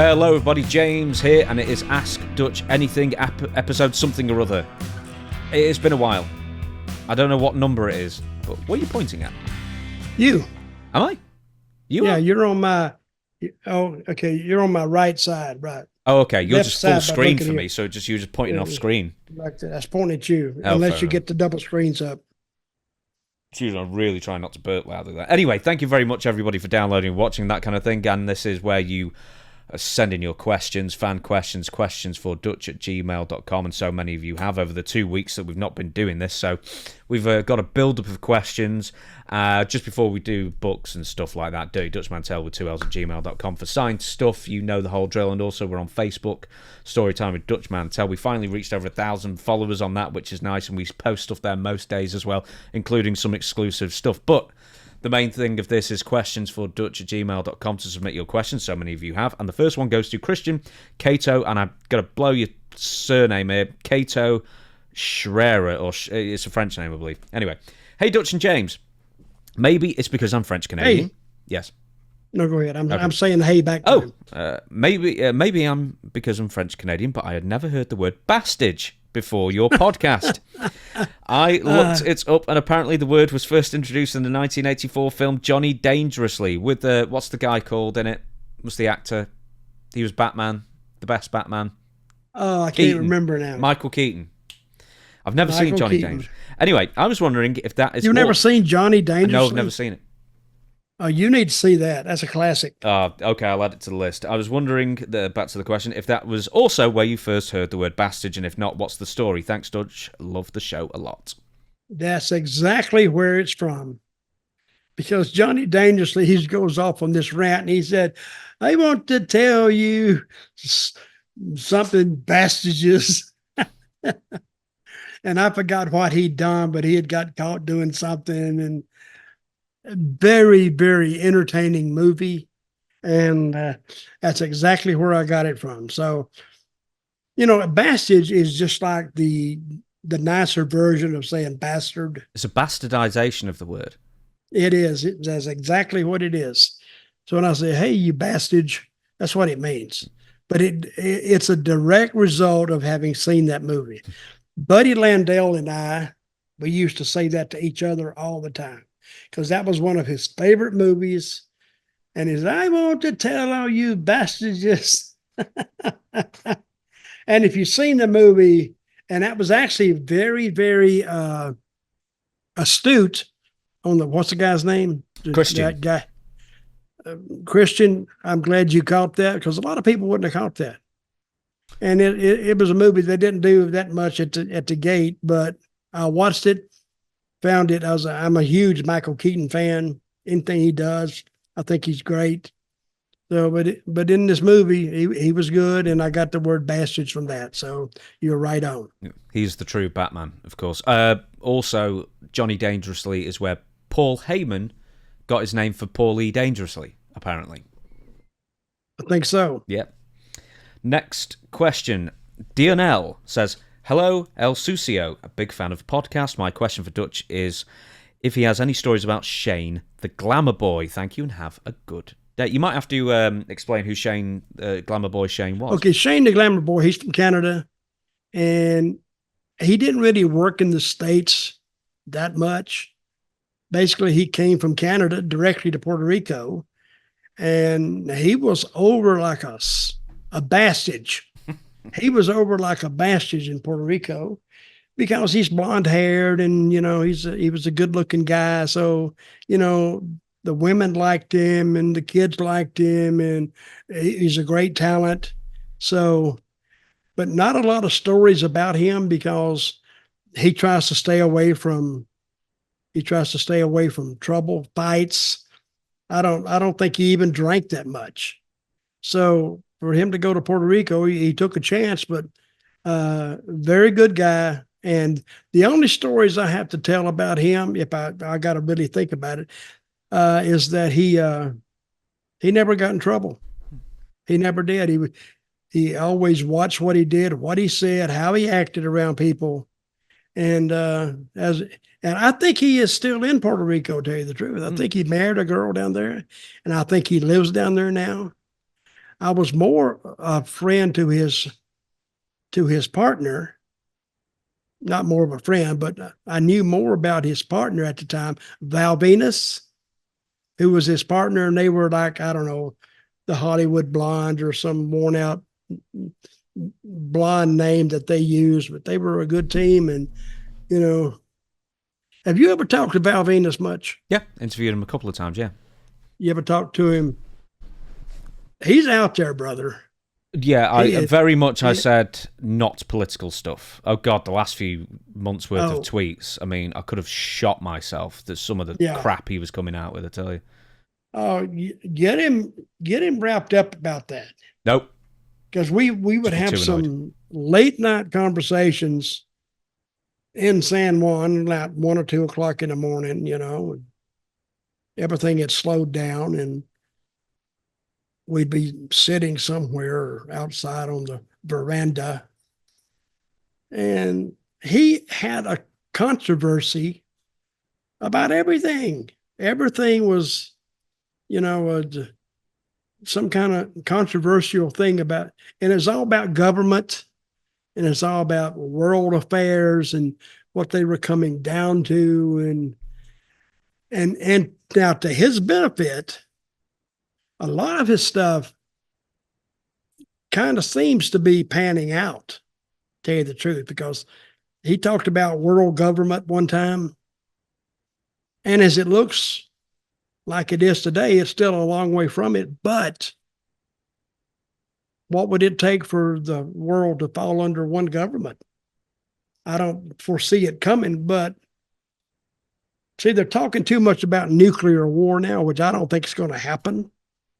Hello everybody, James here, and it is Ask Dutch Anything episode something or other. It has been a while. I don't know what number it is, but what are you pointing at? You. Am I? You Yeah, are? you're on my... Oh, okay, you're on my right side, right. Oh, okay, you're Left just full side, but screen look at for you. me, so you're just pointing off screen. Like that. That's pointing at you, Oh, unless fair you enough. get the double screens up. Excuse me, I'm really trying not to burp loudly there. Anyway, thank you very much everybody for downloading and watching, that kind of thing, and this is where you send in your questions, fan questions, questionsfordutch@gmail.com, and so many of you have over the 2 weeks that we've not been doing this. So we've got a build-up of questions. Just before we do books and stuff like that, Dirty Dutch Mantell with 2Ls at gmail.com for signed stuff. You know the whole drill. And also we're on Facebook, Storytime with Dutch Mantell. We finally reached over 1,000 followers on that, which is nice, and we post stuff there most days as well, including some exclusive stuff. But the main thing of this is questionsfordutch@gmail.com to submit your questions. So many of you have. And the first one goes to Christian Cato, and I've got to blow your surname here. Cato Schrerer, or it's a French name, I believe. Anyway, hey, Dutch and James. Maybe it's because I'm French-Canadian. Hey. Yes. No, go ahead. Okay. I'm saying hey back to him. Maybe I'm because I'm French-Canadian, but I had never heard the word Bastage before your podcast. I looked it up, and apparently the word was first introduced in the 1984 film Johnny Dangerously with what's the guy called in it? Was the actor? He was Batman, the best Batman. Oh, I Keaton. can't remember now. Michael Keaton. I've never seen Johnny Dangerously. Anyway, I was wondering if that is... You've never seen Johnny Dangerously? No, I've never seen it. Oh, you need to see that. That's a classic. Okay, I'll add it to the list. I was wondering, back to the question, if that was also where you first heard the word Bastage, and if not, what's the story? Thanks, Dutch. Love the show a lot. That's exactly where it's from. Because Johnny Dangerously, he goes off on this rant, and he said, I want to tell you something, Bastages. And I forgot what he'd done, but he had got caught doing something, and very, very entertaining movie. And that's exactly where I got it from. So, you know, Bastage is just like the nicer version of saying bastard. It's a bastardization of the word. It is. That's exactly what it is. So when I say, hey, you Bastage, that's what it means. But it's a direct result of having seen that movie. Buddy Landell and I, we used to say that to each other all the time because that was one of his favorite movies. And he said, I want to tell all you Bastages. And if you've seen the movie, and that was actually very, very astute on what's the guy's name? Christian. That guy. Christian, I'm glad you caught that because a lot of people wouldn't have caught that. And it was a movie they didn't do that much at the gate, but I watched it, found it. I'm a huge Michael Keaton fan. Anything he does, I think he's great. So, but in this movie, he was good, and I got the word bastards from that. So you're right on. He's the true Batman, of course. Also, Johnny Dangerously is where Paul Heyman got his name for Paul E. Dangerously, apparently. I think so. Yep. Next question. Dionel says, hello, El Sucio, a big fan of the podcast. My question for Dutch is if he has any stories about Shane, the Glamour Boy. Thank you and have a good day. You might have to explain who Shane, Glamour Boy Shane was. Okay, Shane the Glamour Boy, he's from Canada, and he didn't really work in the States that much. Basically, he came from Canada directly to Puerto Rico, and he was over like a Bastage. He was over like a Bastage in Puerto Rico because he's blonde haired and, you know, he was a good looking guy. So, you know, the women liked him and the kids liked him, and he's a great talent. So, but not a lot of stories about him because he tries to stay away from trouble, fights. I don't think he even drank that much. So for him to go to Puerto Rico, he took a chance, but very good guy. And the only stories I have to tell about him, if I got to really think about it, is that he never got in trouble. He never did. He always watched what he did, what he said, how he acted around people. And I think he is still in Puerto Rico, to tell you the truth. I think he married a girl down there, and I think he lives down there now. I was more a friend to his partner, not more of a friend, but I knew more about his partner at the time, Val Venus, who was his partner, and they were like, I don't know, the Hollywood Blonde or some worn out blonde name that they used, but they were a good team. And, have you ever talked to Val Venus much? Yeah, interviewed him a couple of times, yeah. You ever talked to him? He's out there, brother. Yeah, I said not political stuff. Oh God, the last few months worth of tweets. I mean, I could have shot myself. There's some of the crap he was coming out with. I tell you. Oh, get him wrapped up about that. Nope. Because we would have some late night conversations in San Juan, like 1 or 2 o'clock in the morning. Everything had slowed down, and we'd be sitting somewhere outside on the veranda. And he had a controversy about everything. Everything was, some kind of controversial thing about, and it's all about government, and it's all about world affairs and what they were coming down to. And now, to his benefit, a lot of his stuff kind of seems to be panning out, to tell you the truth, because he talked about world government one time. And as it looks like it is today, it's still a long way from it. But what would it take for the world to fall under one government? I don't foresee it coming, but see, they're talking too much about nuclear war now, which I don't think is going to happen.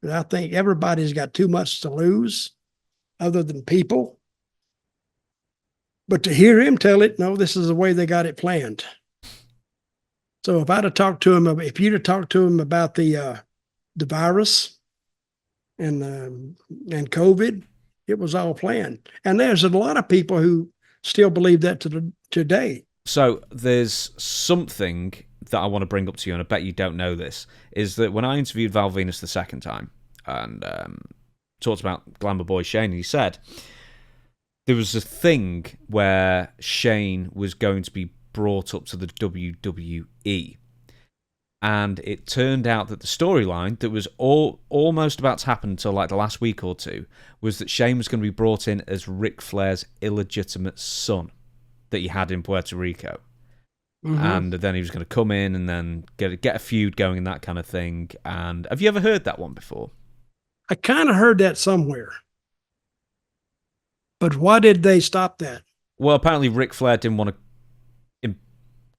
And I think everybody's got too much to lose other than people. But to hear him tell it, no, this is the way they got it planned. So if you'd have talked to him about the virus and COVID, it was all planned. And there's a lot of people who still believe that today. So there's something that I want to bring up to you, and I bet you don't know this, is that when I interviewed Val Venus the second time and talked about Glamour Boy Shane, he said there was a thing where Shane was going to be brought up to the WWE, and it turned out that the storyline that was almost about to happen until like the last week or two was that Shane was going to be brought in as Ric Flair's illegitimate son that he had in Puerto Rico. Mm-hmm. And then he was going to come in and then get a feud going and that kind of thing. And have you ever heard that one before? I kind of heard that somewhere. But why did they stop that? Well, apparently Ric Flair didn't want to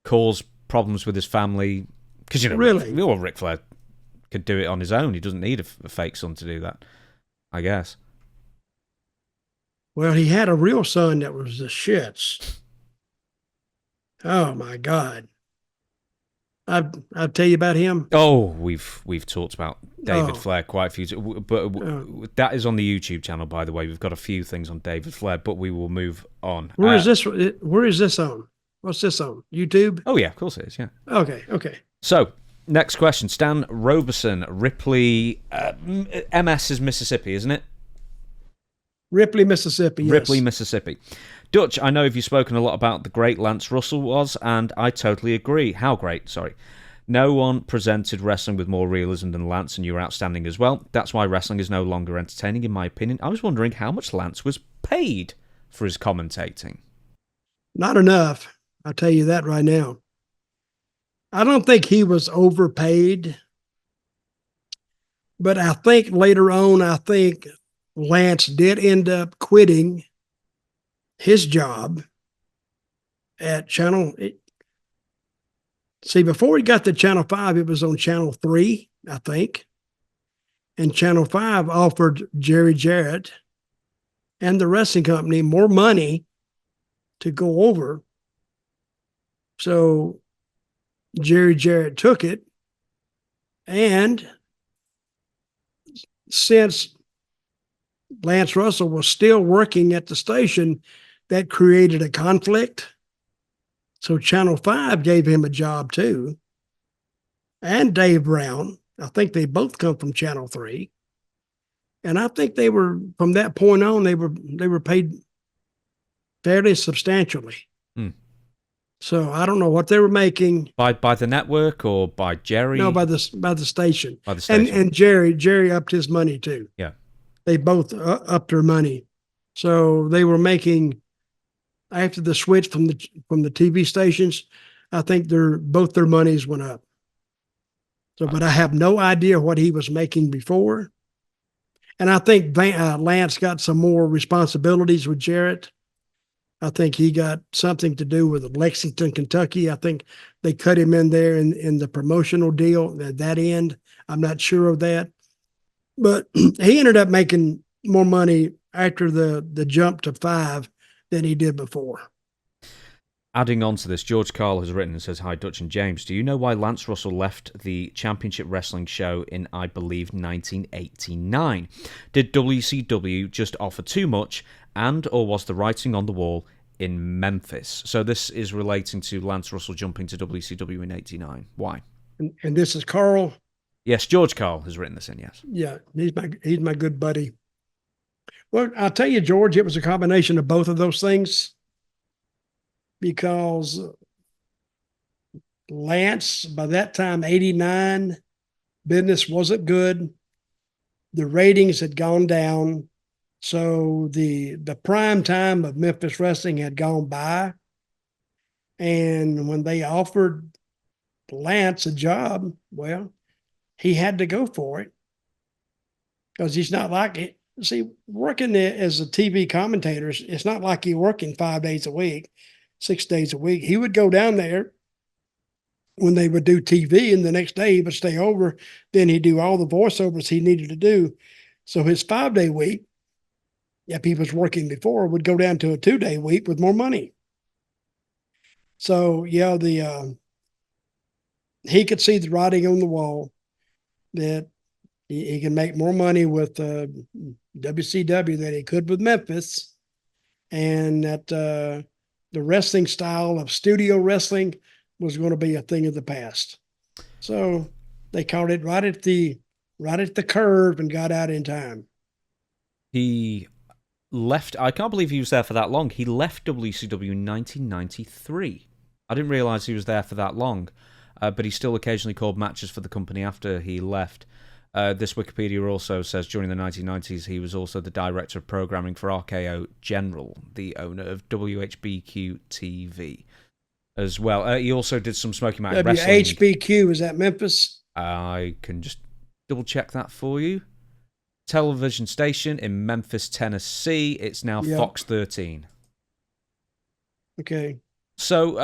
cause problems with his family. Because, really? Ric Flair could do it on his own. He doesn't need a fake son to do that, I guess. Well, he had a real son that was the shits. Oh my God! I'll tell you about him. Oh, we've talked about David Flair quite a few times, but that is on the YouTube channel, by the way. We've got a few things on David Flair, but we will move on. Where is this on? What's this on? YouTube? Oh yeah, of course it is. Yeah. Okay. So next question, Stan Roberson, Ripley, MS is Mississippi, isn't it? Ripley, Mississippi. Yes. Ripley, Mississippi. Dutch, I know you've spoken a lot about the great Lance Russell was, and I totally agree. How great, sorry. No one presented wrestling with more realism than Lance, and you were outstanding as well. That's why wrestling is no longer entertaining, in my opinion. I was wondering how much Lance was paid for his commentating. Not enough. I'll tell you that right now. I don't think he was overpaid. But I think later on, Lance did end up quitting his job at Channel. Before he got to Channel 5, it was on Channel 3, I think. And Channel 5 offered Jerry Jarrett and the wrestling company more money to go over. So Jerry Jarrett took it. And since Lance Russell was still working at the station, that created a conflict. So Channel 5 gave him a job too. And Dave Brown. I think they both come from Channel 3. And I think they were, from that point on, they were paid fairly substantially. Hmm. So I don't know what they were making. By the network or by Jerry? No, by the station. By the station. And Jerry upped his money too. Yeah. They both upped their money. So they were making, after the switch from the TV stations, I think both their monies went up. So, but I have no idea what he was making before. And I think Lance got some more responsibilities with Jarrett. I think he got something to do with Lexington, Kentucky. I think they cut him in there in the promotional deal at that end. I'm not sure of that. But he ended up making more money after the jump to 5 than he did before. Adding on to this, George Carl has written and says, "Hi, Dutch and James. Do you know why Lance Russell left the Championship Wrestling show in, I believe, 1989? Did WCW just offer too much, or was the writing on the wall in Memphis?" So this is relating to Lance Russell jumping to WCW in 89. Why? And this is Carl? Yes, George Carl has written this in, yes. Yeah, he's my good buddy. Well, I'll tell you, George, it was a combination of both of those things. Because Lance, by that time, 89, business wasn't good. The ratings had gone down. So the prime time of Memphis wrestling had gone by. And when they offered Lance a job, well, he had to go for it. Because he's not like it. See, working as a TV commentator, it's not like you're working 5 days a week. 6 days a week. He would go down there when they would do TV, and the next day he would stay over. Then he'd do all the voiceovers he needed to do. So his 5-day week, if he was working before, would go down to a 2-day week with more money. So yeah, he could see the writing on the wall that he can make more money with WCW than he could with Memphis, and that the wrestling style of studio wrestling was going to be a thing of the past. So they caught it right at the curve and got out in time. He left. I can't believe he was there for that long. He left WCW in 1993. I didn't realize he was there for that long, but he still occasionally called matches for the company after he left. This Wikipedia also says during the 1990s he was also the director of programming for RKO General, the owner of WHBQ TV as well. He also did some Smoky Mountain Wrestling. WHBQ, is that Memphis? I can just double check that for you. Television station in Memphis, Tennessee. It's now Fox 13. Okay. So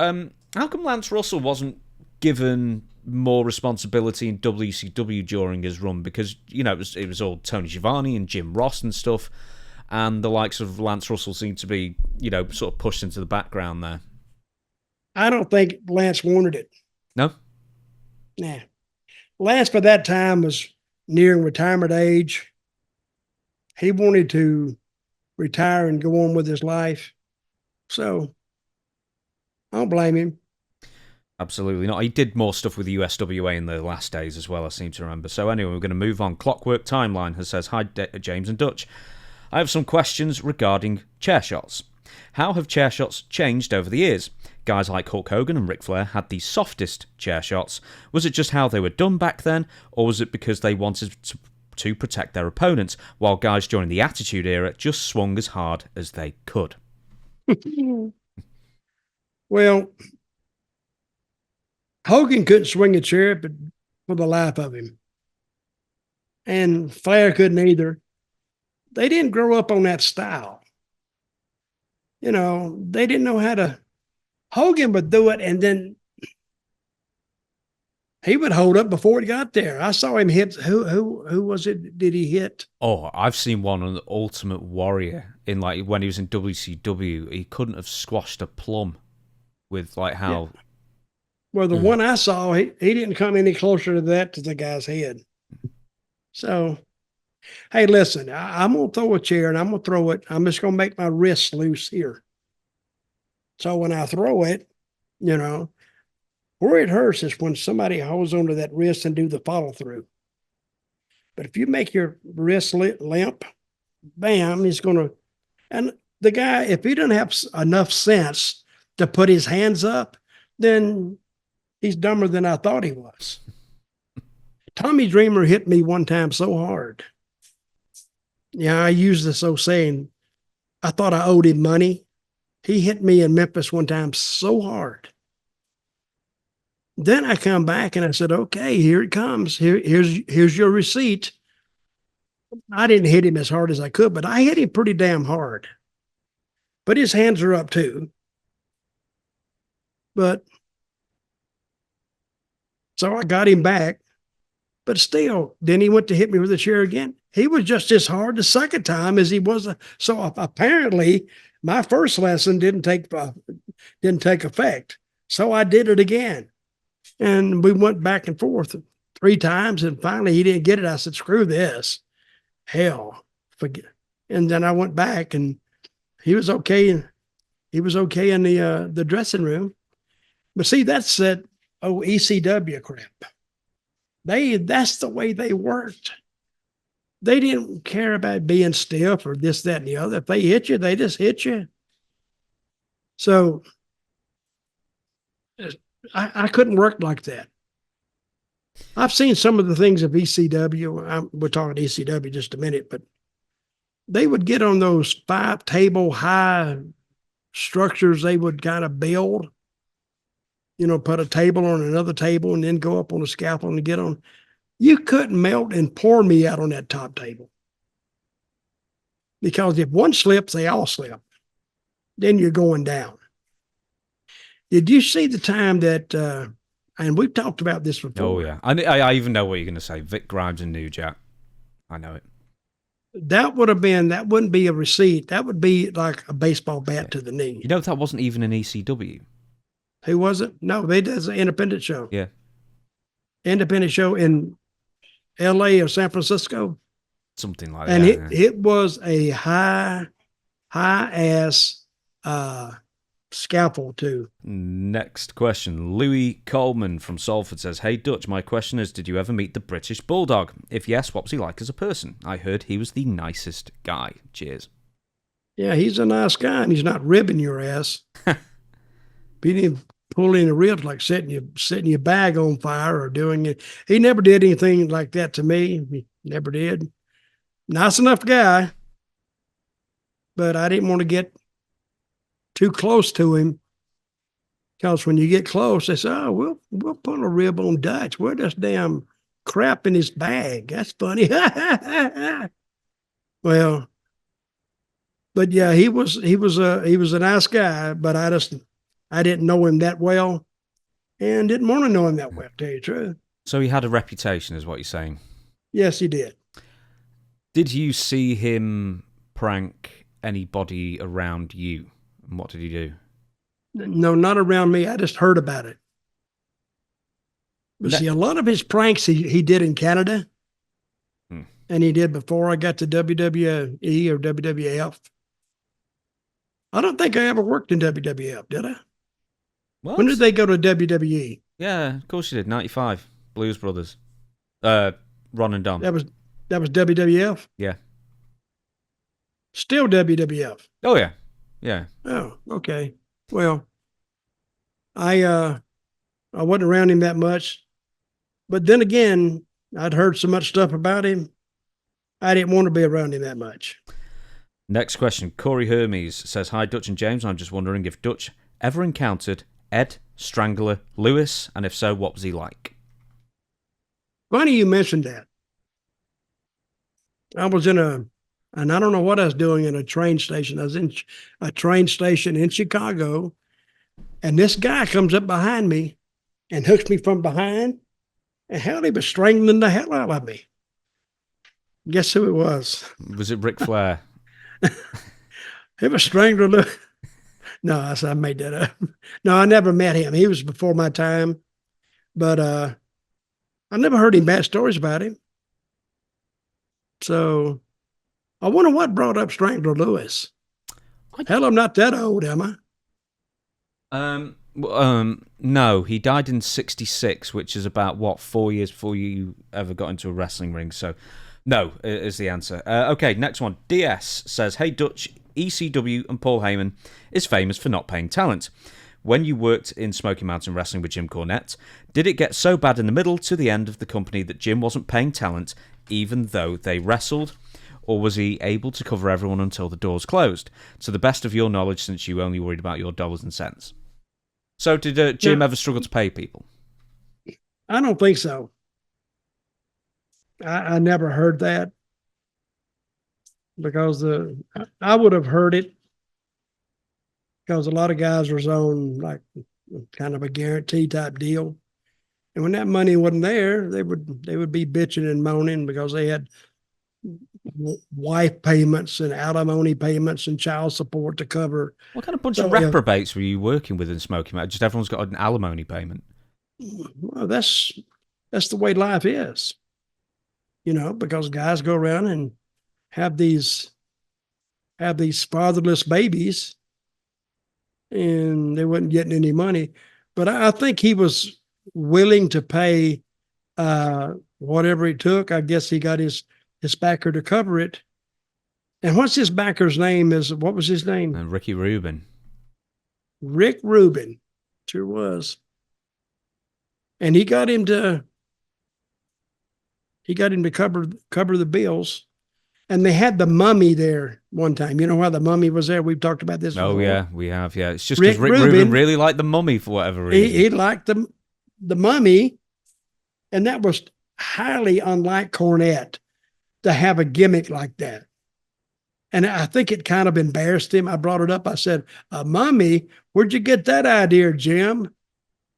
how come Lance Russell wasn't given more responsibility in WCW during his run? Because, you know, it was all Tony Schiavone and Jim Ross and stuff, and the likes of Lance Russell seemed to be, you know, sort of pushed into the background there. I don't think Lance wanted it. No? Nah. Lance, by that time, was nearing retirement age. He wanted to retire and go on with his life. So I don't blame him. Absolutely not. He did more stuff with the USWA in the last days as well, I seem to remember. So anyway, we're going to move on. Clockwork Timeline has says, "Hi, James and Dutch. I have some questions regarding chair shots. How have chair shots changed over the years? Guys like Hulk Hogan and Ric Flair had the softest chair shots. Was it just how they were done back then, or was it because they wanted to protect their opponents, while guys during the Attitude Era just swung as hard as they could?" Well, Hogan couldn't swing a chair but for the life of him. And Flair couldn't either. They didn't grow up on that style. You know, they didn't know how to. Hogan would do it, and then he would hold up before it got there. I saw him hit. Who was it? Did he hit? Oh, I've seen one on the Ultimate Warrior in like when he was in WCW. He couldn't have squashed a plum with like how. Yeah. Well, the one I saw, he didn't come any closer to that to the guy's head. So, hey, listen, I'm going to throw a chair and I'm going to throw it. I'm just going to make my wrists loose here. So when I throw it, you know, where it hurts is when somebody holds onto that wrist and do the follow through. But if you make your wrist limp, bam, he's going to. And the guy, if he doesn't have enough sense to put his hands up, then he's dumber than I thought he was. Tommy Dreamer hit me one time so hard. Yeah, I use this old saying, I thought I owed him money. He hit me in Memphis one time so hard. Then I come back and I said, okay, here it comes. Here's your receipt. I didn't hit him as hard as I could, but I hit him pretty damn hard. But his hands are up too. But so I got him back. But still, then he went to hit me with a chair again. He was just as hard the second time as he was. So apparently, my first lesson didn't take effect. So I did it again. And we went back and forth 3 times. And finally, he didn't get it. I said, screw this. Hell, forget. And then I went back and he was okay. He was okay in the dressing room. But see, that's that ECW crap. That's the way they worked. They didn't care about being stiff or this, that, and the other. If they hit you, they just hit you. So I couldn't work like that. I've seen some of the things of ECW. We're talking ECW just a minute, but they would get on those 5-table high structures they would kind of build. Put a table on another table and then go up on a scaffold and get on. You couldn't melt and pour me out on that top table. Because if one slips, they all slip. Then you're going down. Did you see the time that, and we've talked about this before. Oh, yeah. I even know what you're going to say. Vic Grimes and New Jack. I know it. That wouldn't be a receipt. That would be like a baseball bat to the knee. That wasn't even an ECW. Who was it? No, they did an independent show. Yeah. Independent show in LA or San Francisco. Something like that. And it was a high ass scaffold too. Next question. Louis Coleman from Salford says, hey Dutch, my question is, did you ever meet the British Bulldog? If yes, what was he like as a person? I heard he was the nicest guy. Cheers. Yeah, he's a nice guy and he's not ribbing your ass. He didn't pull any ribs like setting your bag on fire or doing it. He never did anything like that to me. He never did. Nice enough guy, but I didn't want to get too close to him because when you get close, they say, "Oh, we'll put a rib on Dutch. We're just damn crap in his bag." That's funny. Well, but yeah, he was a nice guy, but I didn't know him that well and didn't want to know him that well, to tell you the truth. So he had a reputation, is what you're saying? Yes, he did. Did you see him prank anybody around you? And what did he do? No, not around me. I just heard about it. But see, a lot of his pranks he did in Canada, and he did before I got to WWE or WWF. I don't think I ever worked in WWF, did I? What? When did they go to WWE? Yeah, of course you did. 95. Blues Brothers. Ron and Don. That was WWF? Yeah. Still WWF. Oh, yeah. Yeah. Oh, okay. Well, I wasn't around him that much. But then again, I'd heard so much stuff about him, I didn't want to be around him that much. Next question. Corey Hermes says, hi, Dutch and James. I'm just wondering if Dutch ever encountered Ed, Strangler, Lewis, and if so, what was he like? Funny you mentioned that. I was and I don't know what I was doing in a train station. I was in a train station in Chicago, and this guy comes up behind me and hooks me from behind, and hell, he was strangling the hell out of me. Guess who it was? Was it Ric Flair? It was Strangler. No, I made that up. No, I never met him. He was before my time, but I never heard any bad stories about him. So I wonder what brought up Strangler Lewis. Hell, I'm not that old, am I? No, he died in 1966, which is about, what, 4 years before you ever got into a wrestling ring. So, no, is the answer. Okay, next one. DS says, hey, Dutch, ECW and Paul Heyman is famous for not paying talent. When you worked in Smoky Mountain Wrestling with Jim Cornette, did it get so bad in the middle to the end of the company that Jim wasn't paying talent even though they wrestled? Or was he able to cover everyone until the doors closed? To the best of your knowledge, since you only worried about your dollars and cents. So did Jim ever struggle to pay people? I don't think so. I never heard that, because I would have heard it, because a lot of guys was on like kind of a guarantee type deal. And when that money wasn't there, they would be bitching and moaning because they had wife payments and alimony payments and child support to cover. What kind of bunch of reprobates were you working with in Smoky Mountain? Just everyone's got an alimony payment. Well, that's the way life is, because guys go around and have these fatherless babies, and they wasn't getting any money. But I think he was willing to pay whatever it took. I guess he got his backer to cover it. And what's his backer's name? What was his name? Ricky Rubin. Rick Rubin. Sure was. And he got him to cover the bills. And they had the Mummy there one time. You know why the Mummy was there? We've talked about this before. Oh, yeah, we have. Yeah, it's just because Rick Rubin really liked the Mummy for whatever reason. He liked the Mummy, and that was highly unlike Cornette to have a gimmick like that. And I think it kind of embarrassed him. I brought it up. I said, a mummy? Where'd you get that idea, Jim?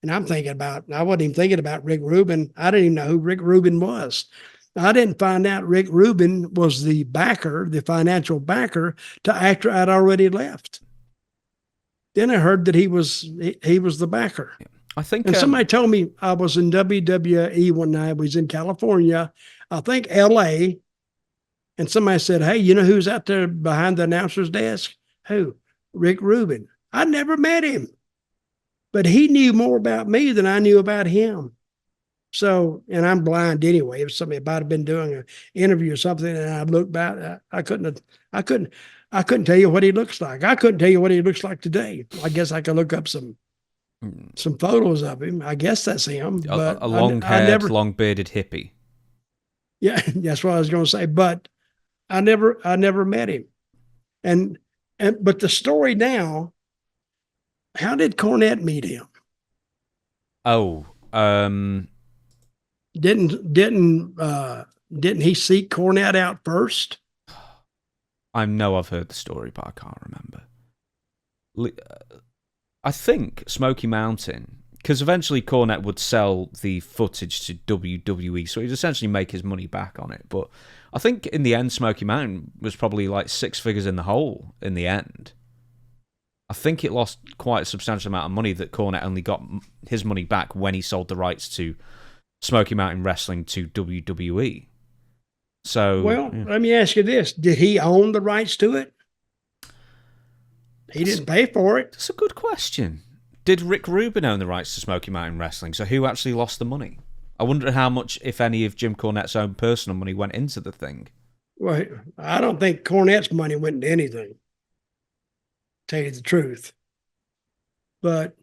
And I wasn't even thinking about Rick Rubin. I didn't even know who Rick Rubin was. I didn't find out Rick Rubin was the backer, the financial backer, till after I'd already left. Then I heard that he was the backer. I think, and somebody told me I was in WWE one night. I was in California, I think LA. And somebody said, hey, you know who's out there behind the announcer's desk? Who? Rick Rubin. I never met him, but he knew more about me than I knew about him. So, and I'm blind anyway. If I'd have been doing an interview or something and I looked back, I couldn't tell you what he looks like. I couldn't tell you what he looks like today. I guess I could look up some photos of him. I guess that's him. But a long-haired, long-bearded hippie. Yeah, that's what I was going to say. But I never met him. But the story now, how did Cornette meet him? Oh, didn't he seek Cornette out first? I know I've heard the story, but I can't remember. I think Smoky Mountain, because eventually Cornette would sell the footage to WWE, so he'd essentially make his money back on it. But I think in the end, Smoky Mountain was probably like 6 figures in the hole in the end. I think it lost quite a substantial amount of money that Cornette only got his money back when he sold the rights to Smoky Mountain Wrestling to WWE. So, well, Let me ask you this. Did he own the rights to it? He didn't pay for it. That's a good question. Did Rick Rubin own the rights to Smoky Mountain Wrestling? So who actually lost the money? I wonder how much, if any, of Jim Cornette's own personal money went into the thing. Well, I don't think Cornette's money went into anything, tell you the truth. But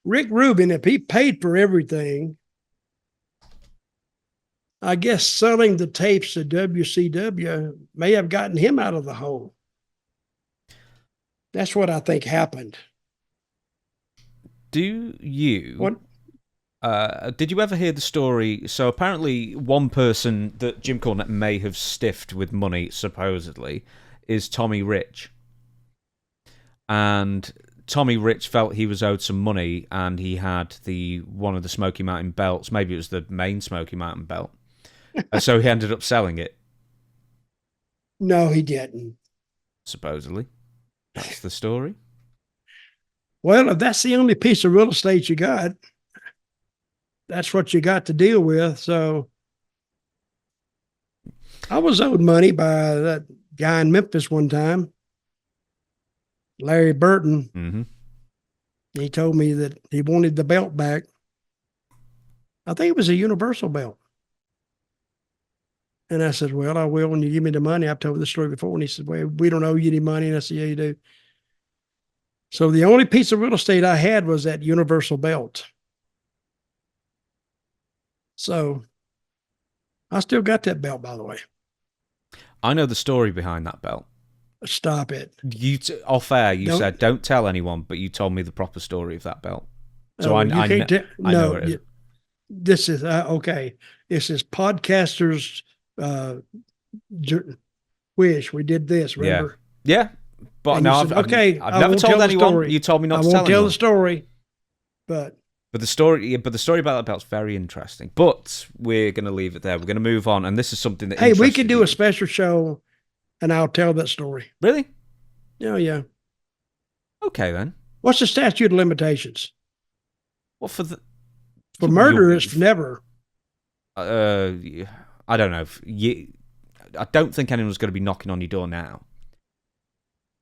Rick Rubin, if he paid for everything, I guess selling the tapes to WCW may have gotten him out of the hole. That's what I think happened. Do you... What? Did you ever hear the story? So apparently one person that Jim Cornette may have stiffed with money, supposedly, is Tommy Rich. And Tommy Rich felt he was owed some money, and he had one of the Smoky Mountain belts. Maybe it was the main Smoky Mountain belt. So he ended up selling it. No, he didn't. Supposedly. That's the story. Well, if that's the only piece of real estate you got, that's what you got to deal with. So I was owed money by that guy in Memphis one time, Larry Burton. Mm-hmm. He told me that he wanted the belt back. I think it was a universal belt. And I said, well, I will when you give me the money. I've told the story before. And he said, well, we don't owe you any money. And I said, yeah, you do. So the only piece of real estate I had was that universal belt. So I still got that belt, by the way. I know the story behind that belt. Stop it. Off air, you said, don't tell anyone, but you told me the proper story of that belt. So I know it is. This is, okay. This is podcasters' wish. We did this, remember? Yeah. But and no, I've never told anyone. You told me not to tell anyone. I won't tell the story, but the story about that belt's very interesting. But we're going to leave it there. We're going to move on, and this is something that we could do a special show, and I'll tell that story. Really? Oh yeah. Okay then. What's the statute of limitations? Well, for murder, it's never. I don't know. I don't think anyone's going to be knocking on your door now.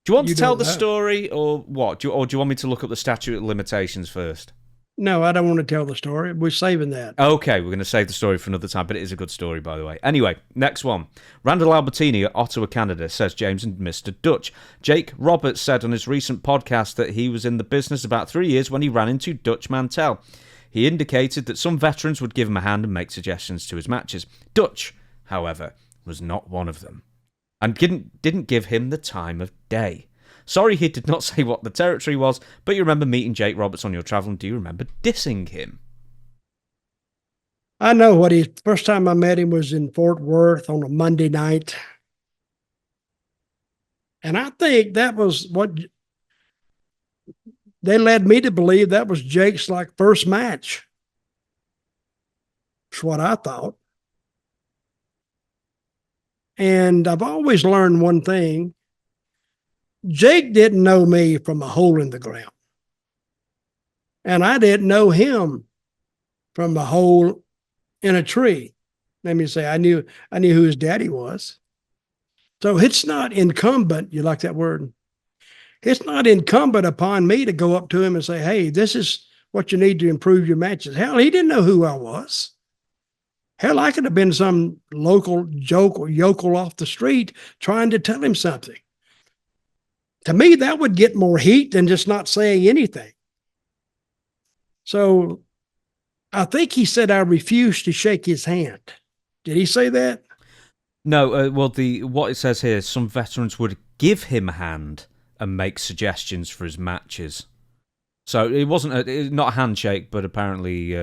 Do you want to tell the story, or what? Do you want me to look up the statute of limitations first? No, I don't want to tell the story. We're saving that. Okay, we're going to save the story for another time, but it is a good story, by the way. Anyway, next one. Randall Albertini at Ottawa, Canada, says James and Mr. Dutch. Jake Roberts said on his recent podcast that he was in the business about 3 years when he ran into Dutch Mantell. He indicated that some veterans would give him a hand and make suggestions to his matches. Dutch, however, was not one of them, and didn't give him the time of day. Sorry he did not say what the territory was, but you remember meeting Jake Roberts on your travel, and do you remember dissing him? I know what first time I met him was in Fort Worth on a Monday night. And I think that was what they led me to believe that was Jake's first match. That's what I thought. And I've always learned one thing. Jake didn't know me from a hole in the ground. And I didn't know him from a hole in a tree. Let me say, I knew who his daddy was. So it's not incumbent, you like that word? It's not incumbent upon me to go up to him and say, hey, this is what you need to improve your matches. Hell, he didn't know who I was. Hell, I could have been some local joke or yokel off the street trying to tell him something. To me, that would get more heat than just not saying anything. So I think he said I refused to shake his hand. Did he say that? No, what it says here, some veterans would give him a hand and make suggestions for his matches. So it wasn't not a handshake, but apparently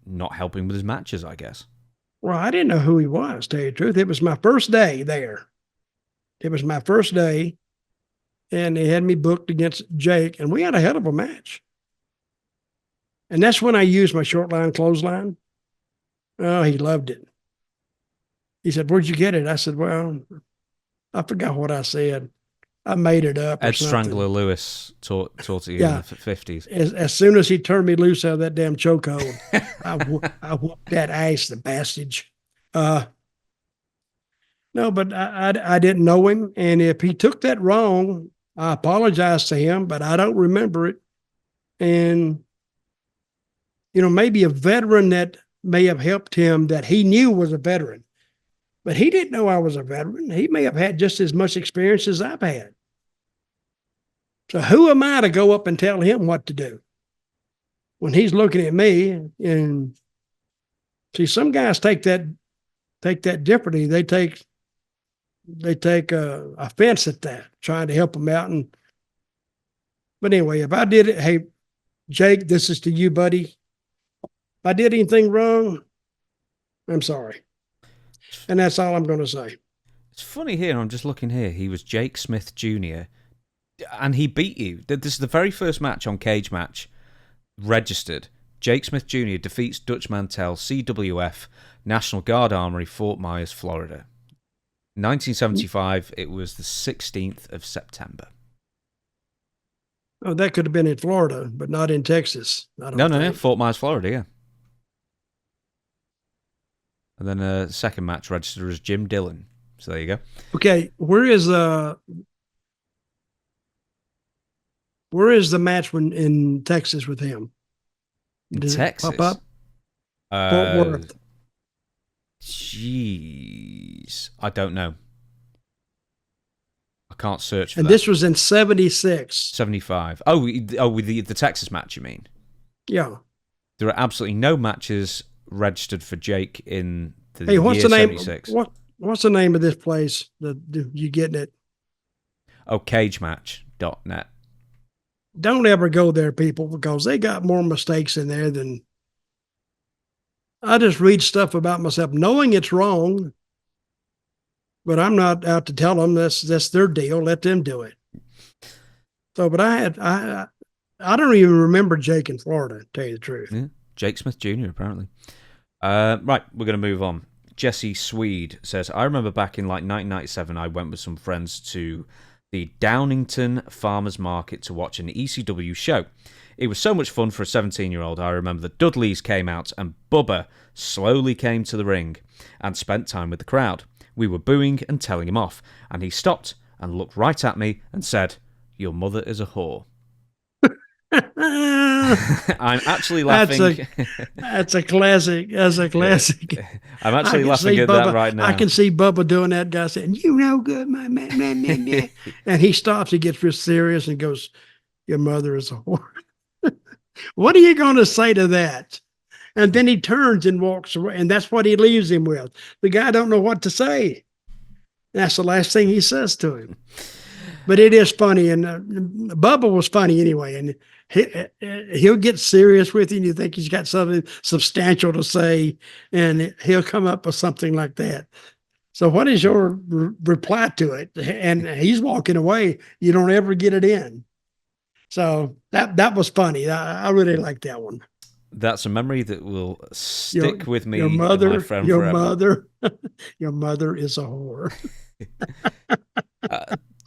not helping with his matches, I guess. Well, I didn't know who he was, to tell you the truth. It was my first day there. It was my first day. And they had me booked against Jake, and we had a hell of a match. And that's when I used my short line clothesline. Oh, he loved it. He said, where'd you get it? I said, well, I forgot what I said. I made it up. Ed Strangler Lewis taught it you in the 50s. As soon as he turned me loose out of that damn chokehold, I whooped that ass, the Bastage. No, but I didn't know him. And if he took that wrong, I apologize to him, but I don't remember it. And, maybe a veteran that may have helped him that he knew was a veteran, but he didn't know I was a veteran. He may have had just as much experience as I've had. So who am I to go up and tell him what to do when he's looking at me? And see, some guys take that differently. They take offense at that, trying to help him out. But anyway, if I did it, hey, Jake, this is to you, buddy. If I did anything wrong, I'm sorry. And that's all I'm going to say. It's funny here. I'm just looking here. He was Jake Smith Jr. and he beat you. This is the very first match on Cage Match registered. Jake Smith Jr. defeats Dutch Mantell, CWF, National Guard Armory, Fort Myers, Florida. 1975, it was the 16th of September. Oh, that could have been in Florida, but not in Texas. No, Fort Myers, Florida, yeah. And then a second match registered as Jim Dillon. So there you go. Okay, where Where is the match when in Texas with him? In Does Texas? it pop up? Fort Worth. Jeez. I don't know. I can't search for And that. this was in 76. 75. Oh, with the Texas match, you mean? Yeah. There are absolutely no matches registered for Jake in the Hey, what's year the name? 76. What's the name of this place? You getting it? Oh, cagematch.net. Don't ever go there, people, because they got more mistakes in there than I just read stuff about myself, knowing it's wrong, but I'm not out to tell them that's their deal. Let them do it. So, but I don't even remember Jake in Florida, to tell you the truth. Yeah. Jake Smith Jr., apparently. Right, we're going to move on. Jesse Swede says, I remember back in like 1997, I went with some friends to the Downington Farmers Market to watch an ECW show. It was so much fun for a 17-year-old. I remember the Dudleys came out and Bubba slowly came to the ring and spent time with the crowd. We were booing and telling him off, and he stopped and looked right at me and said, "Your mother is a whore." I'm actually laughing. That's a classic. That's a classic. I'm actually laughing at that right now. I can see Bubba doing that. Guy saying, "You know good, my man." And he stops. He gets real serious and goes, "Your mother is a whore." What are you going to say to that? And then he turns and walks away, and that's what he leaves him with. The guy don't know what to say. That's the last thing he says to him. But it is funny, and Bubba was funny anyway, and he'll get serious with you, and you think he's got something substantial to say, and he'll come up with something like that. So what is your reply to it? And he's walking away. You don't ever get it in. So that was funny. I really like that one. That's a memory that will stick with me. Your mother, and my friend your forever. mother, your mother is a whore.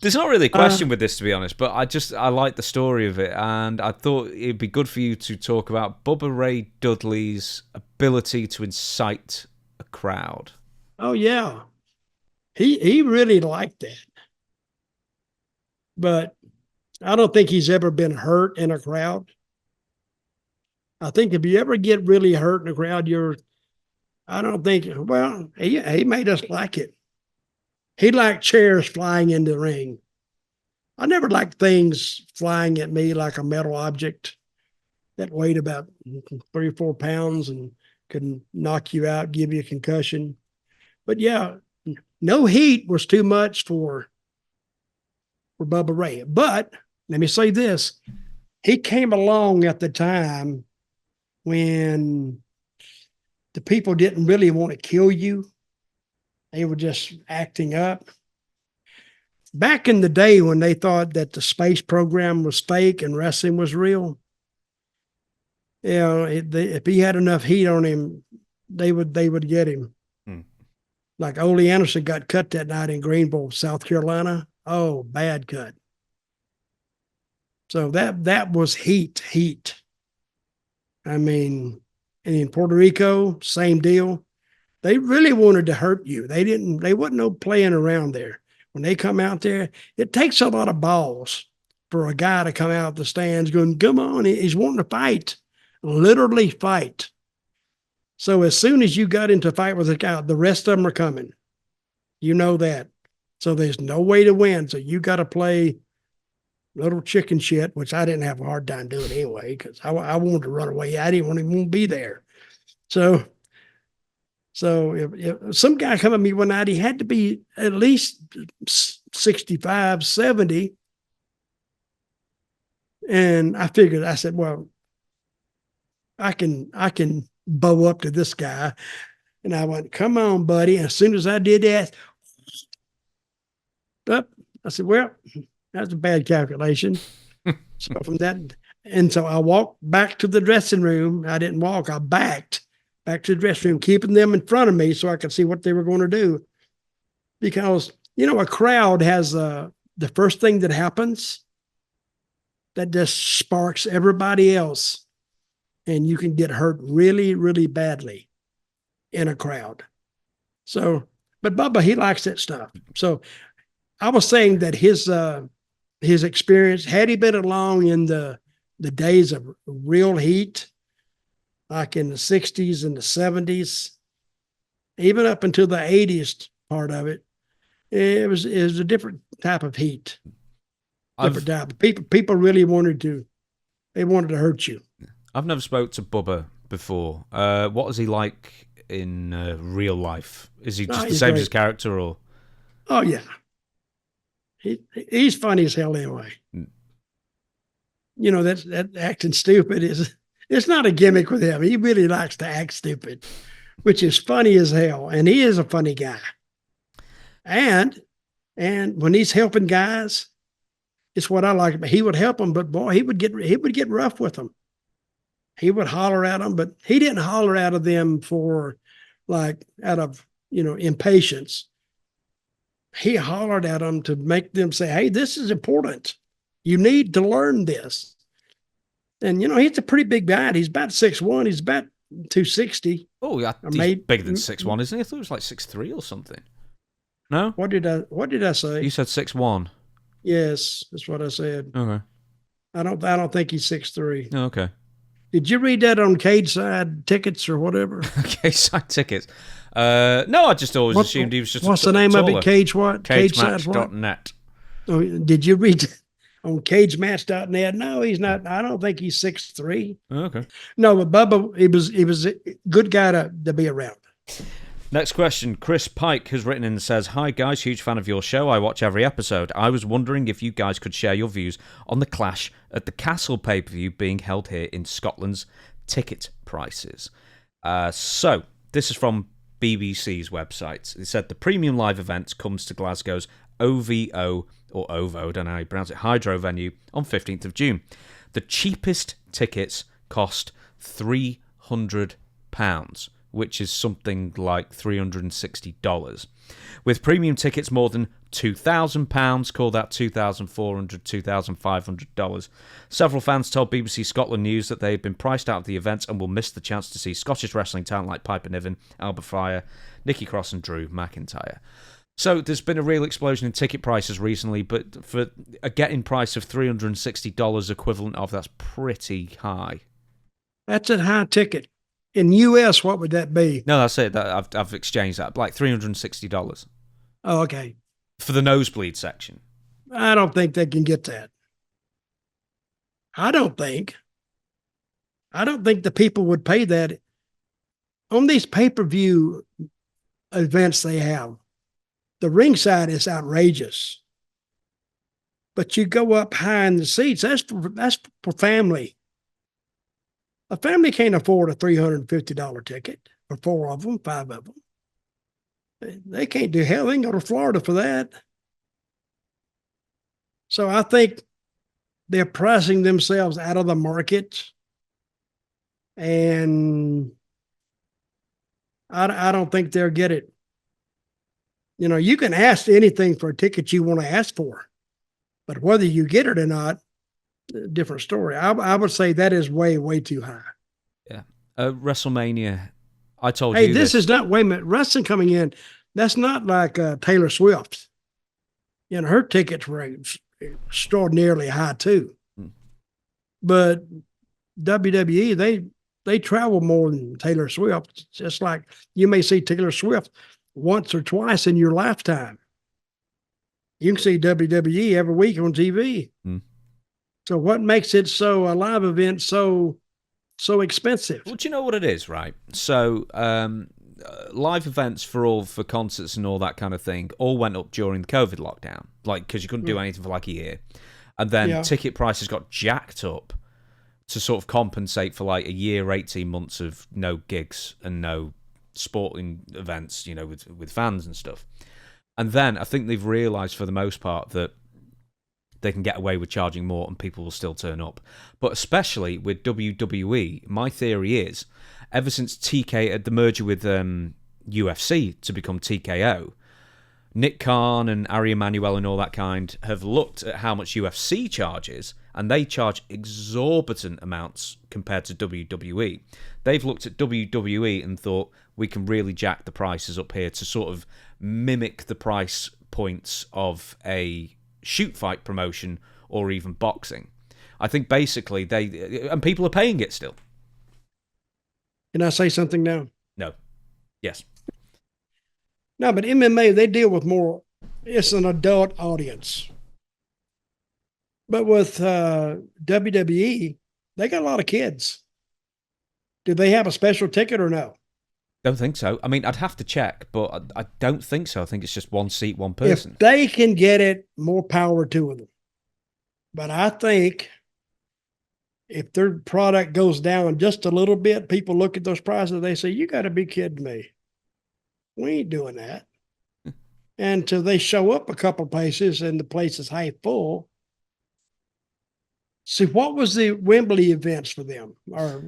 There's not really a question with this, to be honest, but I like the story of it, and I thought it'd be good for you to talk about Bubba Ray Dudley's ability to incite a crowd. Oh yeah, he really liked that, but I don't think he's ever been hurt in a crowd. I think if you ever get really hurt in a crowd, I don't think, well, he made us like it. He liked chairs flying into the ring. I never liked things flying at me like a metal object that weighed about 3 or 4 pounds and could knock you out, give you a concussion. But yeah, no heat was too much for Bubba Ray. But let me say this. He came along at the time when the people didn't really want to kill you. They were just acting up. Back in the day when they thought that the space program was fake and wrestling was real, if he had enough heat on him, they would get him. Like Ole Anderson got cut that night in Greenville, South Carolina. Oh, bad cut. So that was heat. I mean, and in Puerto Rico, same deal. They really wanted to hurt you. They wasn't no playing around there. When they come out there, it takes a lot of balls for a guy to come out the stands going, come on, he's wanting to fight, literally fight. So as soon as you got into a fight with a guy, the rest of them are coming. You know that. So there's no way to win. So you got to play little chicken shit, which I didn't have a hard time doing anyway, because I wanted to run away. I didn't want to be there. So if some guy come at me one night, he had to be at least 65, 70. And I said, well, I can bow up to this guy. And I went, come on, buddy. And as soon as I did that, I said, well, that's a bad calculation. So from that, and so I walked back to the dressing room. I didn't walk, I backed back to the dressing room, keeping them in front of me so I could see what they were going to do. Because, a crowd has the first thing that happens that just sparks everybody else. And you can get hurt really, really badly in a crowd. So, but Bubba, he likes that stuff. So I was saying that his his experience, had he been along in the days of real heat, like in the 60s and the 70s, even up until the 80s part of it, it was a different type of heat. Different type. People really wanted to hurt you. I've never spoke to Bubba before. What is he like in real life? Is he just the same as his character, or? Oh yeah, he's funny as hell anyway. You know, that acting stupid it's not a gimmick with him. He really likes to act stupid, which is funny as hell, and he is a funny guy. And when he's helping guys, it's what I like about. He would help them, but boy, he would get rough with them. He would holler at them, but he didn't holler out of them for out of impatience. He hollered at them to make them say, "Hey, this is important. You need to learn this." And he's a pretty big guy. He's about 6'1". He's about 260. Oh, yeah, he's bigger than 6'1", isn't he? I thought it was like 6'3" or something. No? What did I say? You said 6'1". Yes, that's what I said. Okay. I don't think he's 6'3". Oh, okay. Did you read that on Cage Side Tickets or whatever? Cage Side Tickets. No, I just always assumed he was just. What's the name of it? Cage what? Cagematch.net. Oh, did you read on cagematch.net? No, he's not. I don't think he's 6'3". Okay. No, but Bubba, he was a good guy to be around. Next question. Chris Pike has written in and says, "Hi guys, huge fan of your show. I watch every episode. I was wondering if you guys could share your views on the clash at the Castle pay-per-view being held here in Scotland's ticket prices." So, this is from BBC's website. It said the premium live event comes to Glasgow's OVO, or OVO, I don't know how you pronounce it, Hydro venue on 15th of June. The cheapest tickets cost £300, which is something like $360. With premium tickets more than £2,000, call that $2,400, $2,500. Several fans told BBC Scotland News that they had been priced out of the event and will miss the chance to see Scottish wrestling talent like Piper Niven, Albert Fryer, Nikki Cross and Drew McIntyre. So there's been a real explosion in ticket prices recently, but for a getting price of $360 equivalent of, that's pretty high. That's a high ticket. In US, what would that be? No, that's it. I've exchanged that. Like $360. Oh, okay. For the nosebleed section. I don't think they can get that. I don't think the people would pay that on these pay-per-view events they have. The ringside is outrageous. But you go up high in the seats, that's for family. A family can't afford a $350 ticket for 4 of them, 5 of them. They can't do hell. They can go to Florida for that. So I think they're pricing themselves out of the market. And I don't think they'll get it. You can ask anything for a ticket you want to ask for. But whether you get it or not, different story. I would say that is way, way too high. Yeah. WrestleMania, I told you. Hey, this is not, wait a minute, wrestling coming in, that's not like Taylor Swift. Her tickets were extraordinarily high too. But WWE, they travel more than Taylor Swift. It's just like you may see Taylor Swift once or twice in your lifetime. You can see WWE every week on TV. So what makes it a live event so expensive? Well, do you know what it is, right? So live events for concerts and all that kind of thing all went up during the COVID lockdown, because you couldn't do anything for like a year. And then ticket prices got jacked up to sort of compensate for like a year, 18 months of no gigs and no sporting events, with fans and stuff. And then I think they've realised for the most part that they can get away with charging more and people will still turn up. But especially with WWE, my theory is, ever since TK had the merger with UFC to become TKO, Nick Khan and Ari Emanuel and all that kind have looked at how much UFC charges, and they charge exorbitant amounts compared to WWE. They've looked at WWE and thought, we can really jack the prices up here to sort of mimic the price points of a shoot fight promotion or even boxing. I think basically and people are paying it still. Can I say something now? No. Yes. No, but MMA, they deal with more, it's an adult audience. But with WWE, they got a lot of kids. Do they have a special ticket or no? Don't think so. I mean, I'd have to check, but I don't think so. I think it's just one seat, one person. If they can get it, more power to them. But I think if their product goes down just a little bit, people look at those prices, they say, you got to be kidding me. We ain't doing that. And until they show up a couple places and the place is half full. See, what was the Wembley events for them or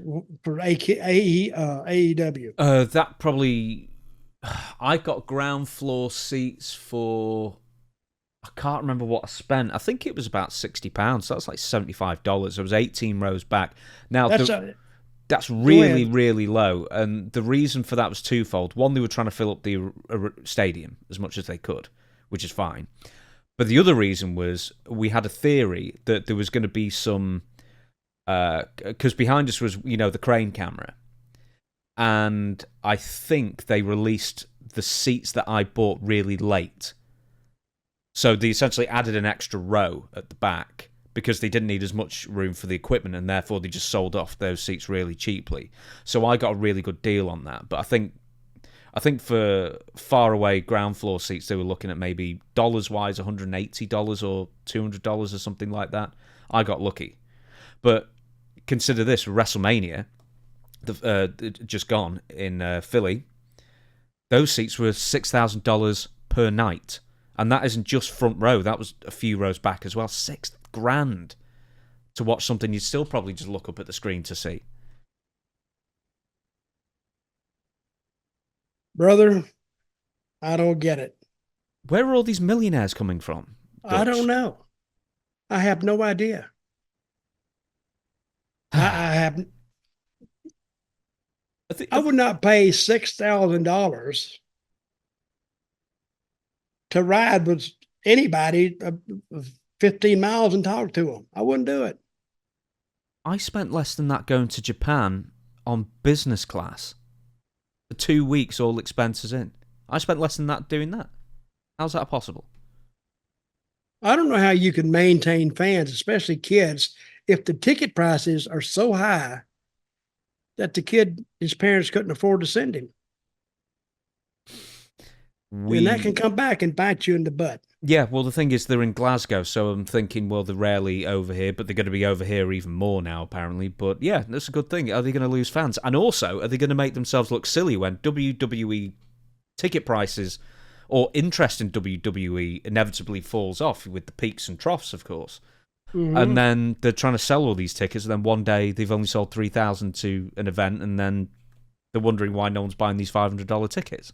for AEW? That probably, I got ground floor seats for, I can't remember what I spent. I think it was about £60. So that's like $75. It was 18 rows back. Now, that's really, really low. And the reason for that was twofold. One, they were trying to fill up the stadium as much as they could, which is fine. But the other reason was we had a theory that there was going to be some, because behind us was, the crane camera. And I think they released the seats that I bought really late. So they essentially added an extra row at the back because they didn't need as much room for the equipment, and therefore they just sold off those seats really cheaply. So I got a really good deal on that. But I think for far away ground floor seats, they were looking at maybe dollars-wise $180 or $200 or something like that. I got lucky. But consider this, WrestleMania, just gone in Philly, those seats were $6,000 per night. And that isn't just front row. That was a few rows back as well. $6,000 to watch something you'd still probably just look up at the screen to see. Brother, I don't get it. Where are all these millionaires coming from, Dutch? I don't know. I have no idea. I would not pay $6,000 to ride with anybody 15 miles and talk to them. I wouldn't do it. I spent less than that going to Japan on business class. For 2 weeks, all expenses in. I spent less than that doing that. How's that possible? I don't know how you can maintain fans, especially kids, if the ticket prices are so high that his parents couldn't afford to send him. And that can come back and bite you in the butt. Yeah, well, the thing is, they're in Glasgow, so I'm thinking, well, they're rarely over here, but they're going to be over here even more now, apparently. But yeah, that's a good thing. Are they going to lose fans? And also, are they going to make themselves look silly when WWE ticket prices or interest in WWE inevitably falls off with the peaks and troughs, of course? Mm-hmm. And then they're trying to sell all these tickets, and then one day they've only sold 3,000 to an event, and then they're wondering why no one's buying these $500 tickets.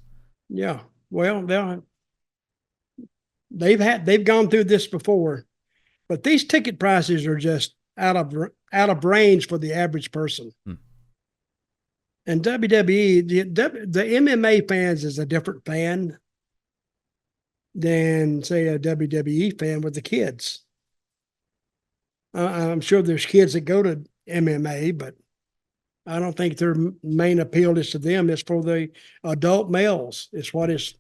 Yeah, well, they've gone through this before, but these ticket prices are just out of range for the average person. And WWE, the MMA fans is a different fan than, say, a WWE fan with the kids. I'm sure there's kids that go to MMA, but I don't think their main appeal is to them. It's for the adult males. It's what it's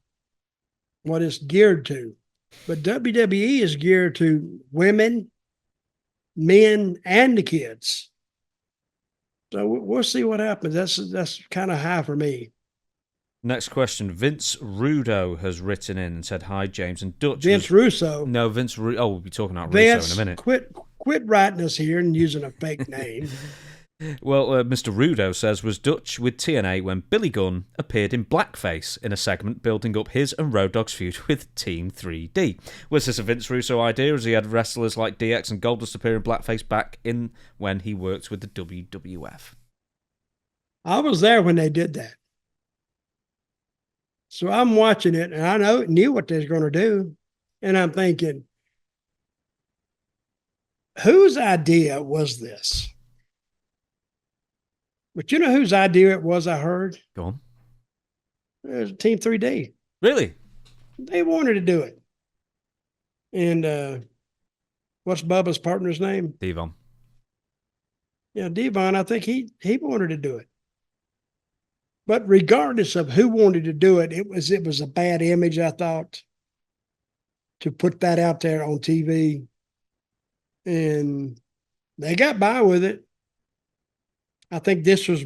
geared to. But WWE is geared to women, men, and the kids. So we'll see what happens. That's kind of high for me. Next question. Vince Rudo has written in and said, hi, James. And Dutch. Vince Russo. No, Vince Russo. Oh, we'll be talking about Russo in a minute. Quit writing us here and using a fake name. Well, Mr. Rudo says, was Dutch with TNA when Billy Gunn appeared in blackface in a segment building up his and Road Dogg's feud with Team 3D? Was this a Vince Russo idea, as he had wrestlers like DX and Goldust appear in blackface back in when he worked with the WWF? I was there when they did that. So I'm watching it, and I knew what they was going to do. And I'm thinking, whose idea was this? But you know whose idea it was, I heard? Go on. It was Team 3D. Really? They wanted to do it. And what's Bubba's partner's name? Devon. Yeah, Devon, I think he wanted to do it. But regardless of who wanted to do it, it was a bad image, I thought, to put that out there on TV. And they got by with it. I think this was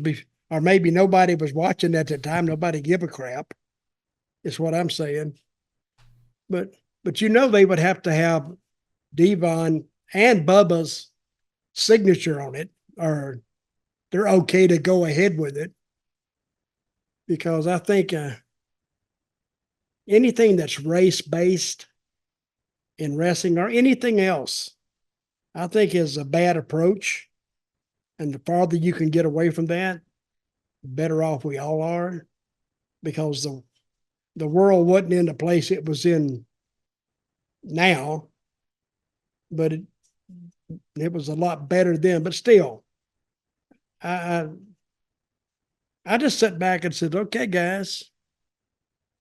or maybe nobody was watching at the time. Nobody give a crap, is what I'm saying. But they would have to have Devon and Bubba's signature on it, or they're okay to go ahead with it. Because I think anything that's race-based in wrestling or anything else, I think is a bad approach. And the farther you can get away from that, the better off we all are. Because the world wasn't in the place it was in now, but it was a lot better then. But still, I just sat back and said, okay, guys,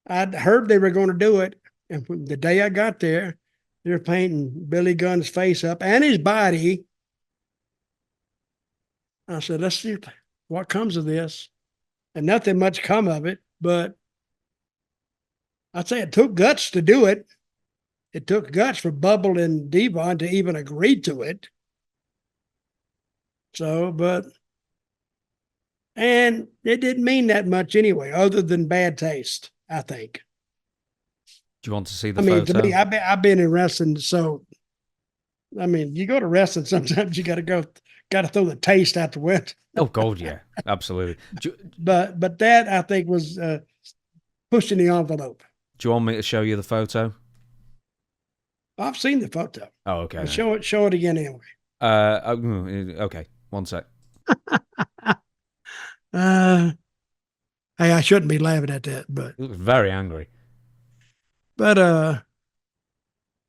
I'd heard they were going to do it. And the day I got there, they were painting Billy Gunn's face up and his body. I said, let's see what comes of this. And nothing much come of it, but I'd say it took guts to do it. It took guts for Bubble and Devon to even agree to it. So, and it didn't mean that much anyway, other than bad taste, I think. Do you want to see the photo? To me, I've been in wrestling, so you go to wrestling, sometimes you got to throw the taste out the window. Oh God, yeah, absolutely. But that I think was pushing the envelope. Do you want me to show you the photo? I've seen the photo. Oh, okay. Show it again anyway. Okay. 1 sec. Hey, I shouldn't be laughing at that, but He looks very angry. But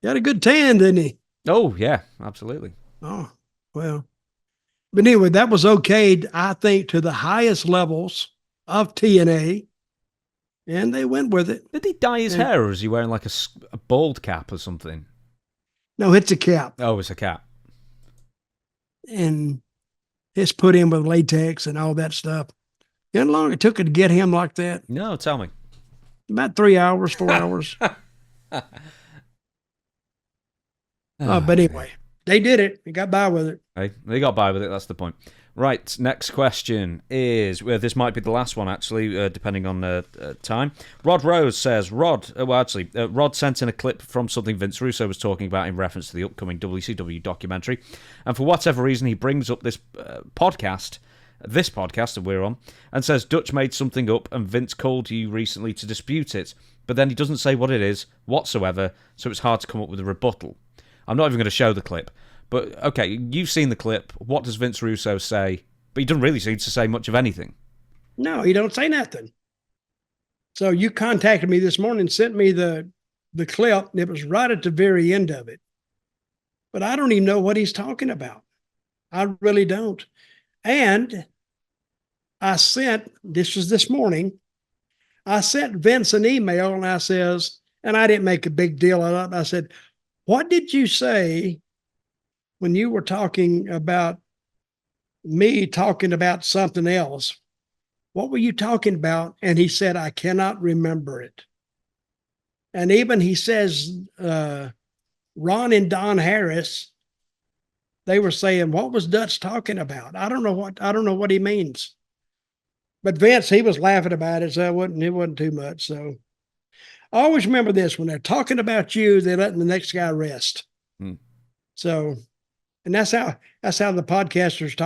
he had a good tan, didn't he? Oh yeah, absolutely. Oh, well. But anyway, that was okay, I think, to the highest levels of TNA, and they went with it. Did he dye his hair, or is he wearing like a bald cap or something? No, it's a cap. Oh, it's a cap. And it's put in with latex and all that stuff. You know how long it took it to get him like that? No, tell me. About 3 hours, 4 hours. But anyway, they did it. They got by with it. Hey, they got by with it. That's the point. Right, next question is, this might be the last one, actually, depending on time. Rod Rose says, Rod sent in a clip from something Vince Russo was talking about in reference to the upcoming WCW documentary. And for whatever reason, he brings up this podcast that we're on, and says, Dutch made something up and Vince called you recently to dispute it. But then he doesn't say what it is whatsoever, so it's hard to come up with a rebuttal. I'm not even going to show the clip. But, okay, you've seen the clip. What does Vince Russo say? But he doesn't really seem to say much of anything. No, he don't say nothing. So you contacted me this morning, sent me the clip, and it was right at the very end of it. But I don't even know what he's talking about. I really don't. And this was this morning, I sent Vince an email, and I says, and I didn't make a big deal of it. I said, what did you say when you were talking about me talking about something else? What were you talking about? And he said, I cannot remember it. And even he says, Ron and Don Harris, they were saying, what was Dutch talking about? I don't know what he means. But Vince, he was laughing about it, so it wasn't too much. So I always remember this: when they're talking about you, they're letting the next guy rest. So, and that's how the podcasters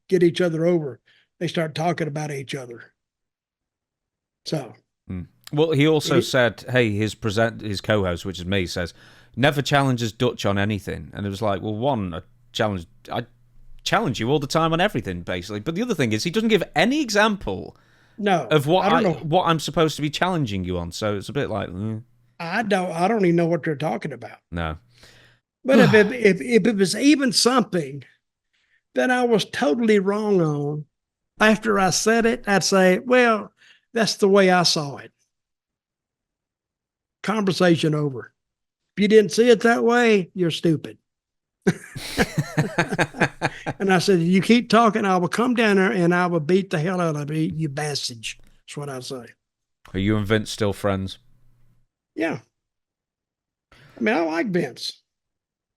get each other over. They start talking about each other. So, well, he also said, hey, his co-host, which is me, says never challenges Dutch on anything, and it was like, well, I challenge you all the time on everything, basically. But the other thing is, he doesn't give any example. No, of what what I'm supposed to be challenging you on. So it's a bit like I don't even know what they're talking about. No, but if it was even something that I was totally wrong on, after I said it, I'd say, well, that's the way I saw it. Conversation over. If you didn't see it that way, you're stupid. And I said, you keep talking, I will come down there and I will beat the hell out of you, Bastage. That's what I say. Are you and Vince still friends? Yeah. I mean, I like Vince.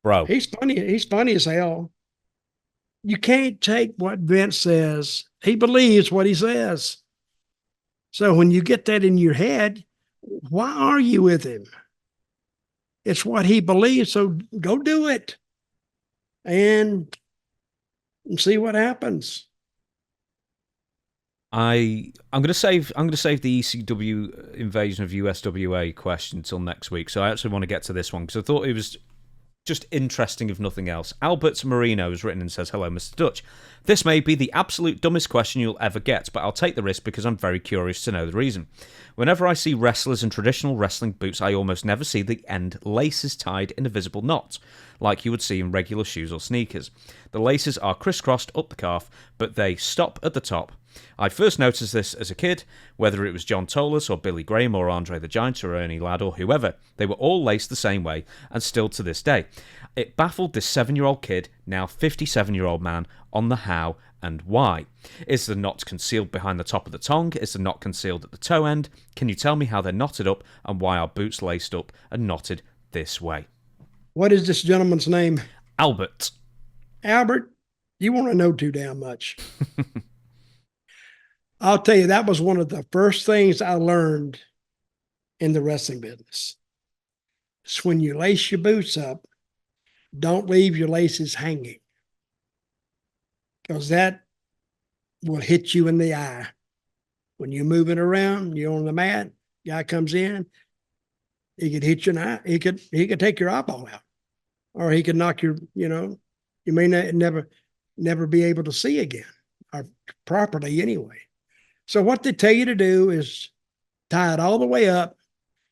Bro. He's funny. He's funny as hell. You can't take what Vince says. He believes what he says. So when you get that in your head, why argue with him? It's what he believes. So go do it and see what happens. I'm gonna save the ECW invasion of USWA question until next week. So I actually want to get to this one because I thought it was just interesting, if nothing else. Albert Marino has written and says, "Hello, Mr. Dutch. This may be the absolute dumbest question you'll ever get, but I'll take the risk because I'm very curious to know the reason. Whenever I see wrestlers in traditional wrestling boots, I almost never see the end laces tied in a visible knot, like you would see in regular shoes or sneakers. The laces are crisscrossed up the calf, but they stop at the top. I first noticed this as a kid, whether it was John Tolos or Billy Graham or Andre the Giant or Ernie Ladd or whoever. They were all laced the same way, and still to this day. It baffled this 7-year-old kid, now 57-year-old man, on the how and why. Is the knot concealed behind the top of the tongue? Is the knot concealed at the toe end? Can you tell me how they're knotted up and why are boots laced up and knotted this way?" What is this gentleman's name? Albert. Albert, you want to know too damn much. I'll tell you, that was one of the first things I learned in the wrestling business. It's when you lace your boots up, don't leave your laces hanging, because that will hit you in the eye. When you're moving around, you're on the mat, guy comes in, he could hit you in the eye. He could take your eyeball out, or he could knock your, you may never be able to see again, or properly anyway. So what they tell you to do is tie it all the way up.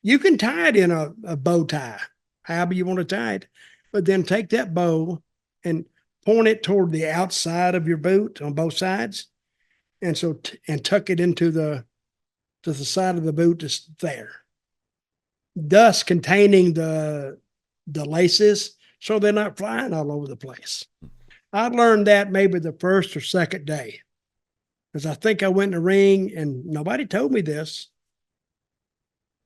You can tie it in a bow tie, however you want to tie it, but then take that bow and point it toward the outside of your boot on both sides, and tuck it into the side of the boot that's there, thus containing the laces, so they're not flying all over the place. I learned that maybe the first or second day, because I think I went in the ring and nobody told me this.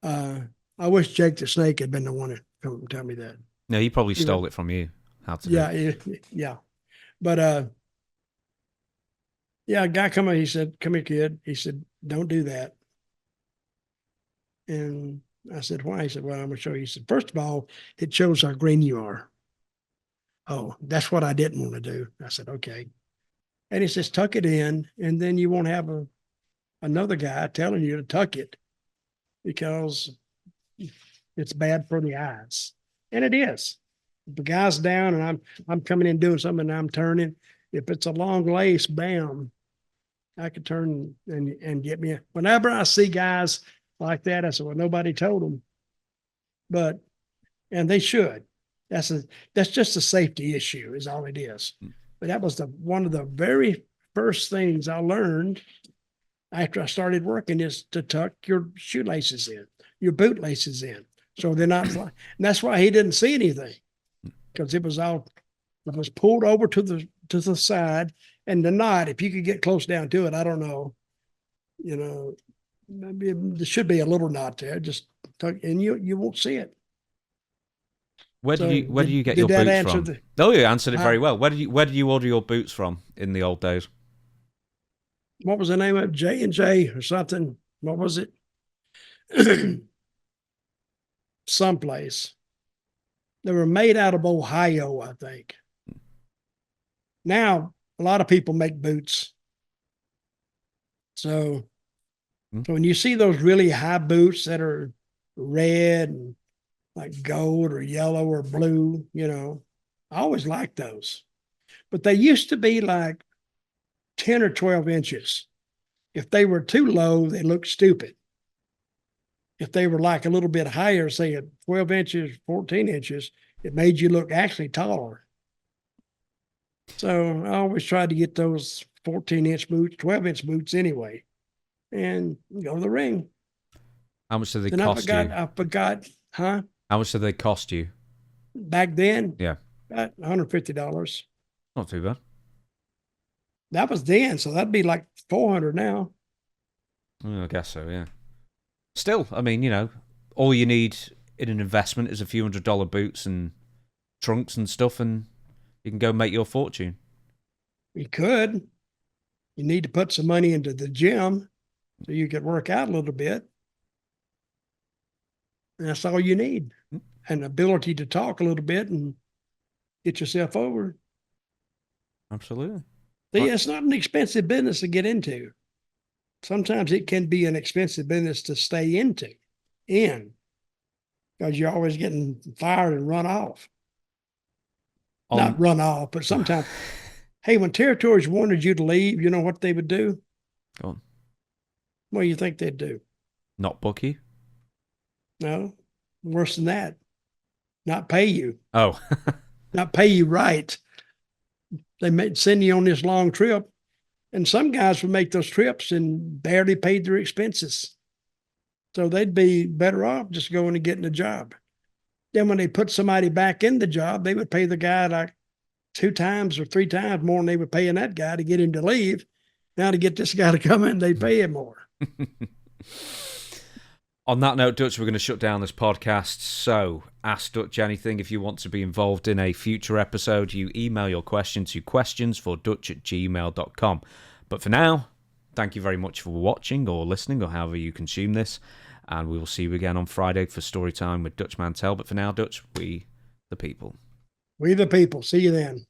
I wish Jake the Snake had been the one to come and tell me that. No, he probably stole it from you. How to yeah. But a guy come in, he said, "Come here, kid." He said, "Don't do that." And I said, "Why?" He said, "Well, I'm going to show you." He said, "First of all, it shows how green you are." Oh, that's what I didn't want to do. I said, "Okay." And he says, "Tuck it in, and then you won't have another guy telling you to tuck it, because it's bad for the eyes." And it is. If the guy's down and I'm coming in doing something and I'm turning, if it's a long lace, bam, I could turn and get me. Whenever I see guys like that, I said, "Well, nobody told them," and they should. That's just a safety issue, is all it is. But that was one of the very first things I learned after I started working, is to tuck your shoelaces in, your boot laces in, so they're not flying. And that's why he didn't see anything, because it was pulled over to the side, and the knot, if you could get close down to it, I don't know, maybe there should be a little knot there, just tuck, and you won't see it. Where do you get your boots from? Oh, you answered it very well. Where did you order your boots from in the old days? What was the name of it? J&J or something? What was it? Someplace. They were made out of Ohio, I think. Now, a lot of people make boots. So when you see those really high boots that are red and like gold or yellow or blue, I always liked those. But they used to be like 10 or 12 inches. If they were too low, they looked stupid. If they were like a little bit higher, say at 12 inches, 14 inches, it made you look actually taller. So I always tried to get those 14-inch boots, 12-inch boots anyway, and go to the ring. How much did they cost you? I forgot, huh? How much did they cost you? Back then? Yeah. About $150. Not too bad. That was then, so that'd be like 400 now. I guess so, yeah. Still, I mean, you know, all you need in an investment is a few $100 boots and trunks and stuff, and you can go make your fortune. You could. You need to put some money into the gym so you could work out a little bit. And that's all you need. An ability to talk a little bit and get yourself over. Absolutely. See, it's not an expensive business to get into. Sometimes it can be an expensive business to stay into, because you're always getting fired and run off. Not run off, but sometimes, hey, when territories wanted you to leave, you know what they would do? Go on. What do you think they'd do? Not book you? No, worse than that. Not pay you. Oh. Not pay you right. They may send you on this long trip, and some guys would make those trips and barely paid their expenses. So they'd be better off just going and getting a job. Then when they put somebody back in the job, they would pay the guy like 2 times or 3 times more than they were paying that guy to get him to leave. Now to get this guy to come in, they'd pay him more. On that note, Dutch, we're going to shut down this podcast. So ask Dutch anything. If you want to be involved in a future episode, you email your question to questionsfordutch@gmail.com. But for now, thank you very much for watching or listening or however you consume this. And we will see you again on Friday for story time with Dutch Mantell. But for now, Dutch, we the people. We the people. See you then.